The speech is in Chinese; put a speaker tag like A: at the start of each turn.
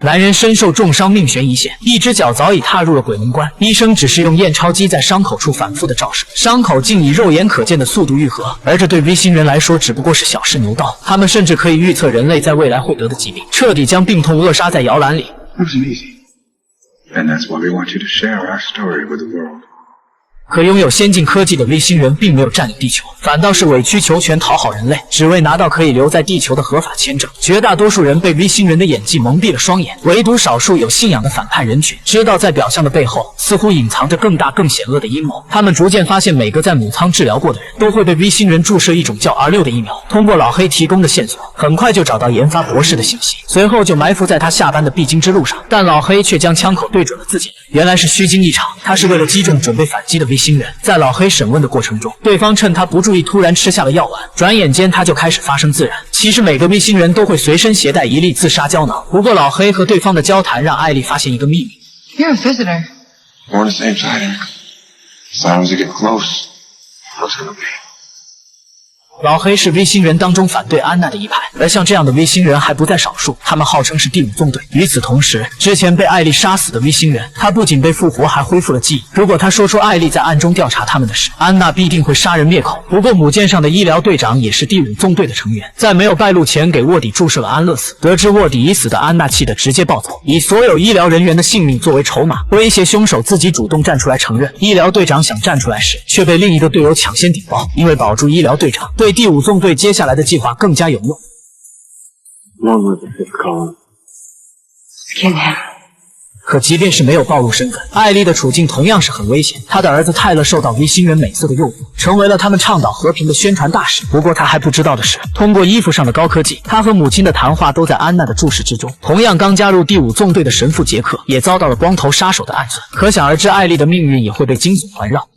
A: 男人身受重伤，命悬一线，一只脚早已踏入了鬼门关。医生只是用验钞机在伤口处反复的照射，伤口竟以肉眼可见的速度愈合。而这对 V 星人来说只不过是小试牛刀，他们甚至可以预测人类在未来会得的疾病，彻底将病痛扼杀在摇篮里。
B: And that's why we want you to share our story with the world.
A: 可拥有先进科技的 V 星人并没有占领地球，反倒是委曲求全讨好人类，只为拿到可以留在地球的合法签证。绝大多数人被 V 星人的演技蒙蔽了双眼，唯独少数有信仰的反叛人群知道在表象的背后似乎隐藏着更大更险恶的阴谋。他们逐渐发现，每个在母舱治疗过的人都会被 V 星人注射一种叫 R6 的疫苗。通过老黑提供的线索，很快就找到研发博士的信息，随后就埋伏在他下班的必经之路上。但老黑却将枪口对准了自己，原来是虚惊一场。他是为了击中准备反击的 V 星人。在老黑审问的过程中，对方趁他不注意突然吃下了药丸，转眼间他就开始发生自燃。其实每个 V 星人都会随身携带一粒自杀胶囊，不过老黑和对方的交谈让艾丽发现一个秘密。
C: You're a visitor.
B: We're on the same side, Eric. As long as you get close, what's gonna be?
A: 老黑是 V 星人当中反对安娜的一派，而像这样的 V 星人还不在少数，他们号称是第5纵队。与此同时，之前被艾丽杀死的 V 星人，他不仅被复活，还恢复了记忆。如果他说出艾丽在暗中调查他们的事，安娜必定会杀人灭口。不过母舰上的医疗队长也是第5纵队的成员，在没有败露前给卧底注射了安乐死。得知卧底已死的安娜气得直接暴走，以所有医疗人员的性命作为筹码，威胁凶手自己主动站出来承认。医疗队长想站出来时，却被另一个队友抢先顶包，因为保住医疗队长，对第5纵队接下来的计划更加有用。
C: Kill him.
A: 可即便是没有暴露身份，艾丽的处境同样是很危险。她的儿子泰勒受到 V 星人美色的诱惑，成为了他们倡导和平的宣传大使。不过他还不知道的是，通过衣服上的高科技，他和母亲的谈话都在安娜的注视之中。同样刚加入第5纵队的神父杰克也遭到了光头杀手的暗算，可想而知，艾丽的命运也会被惊悚环绕。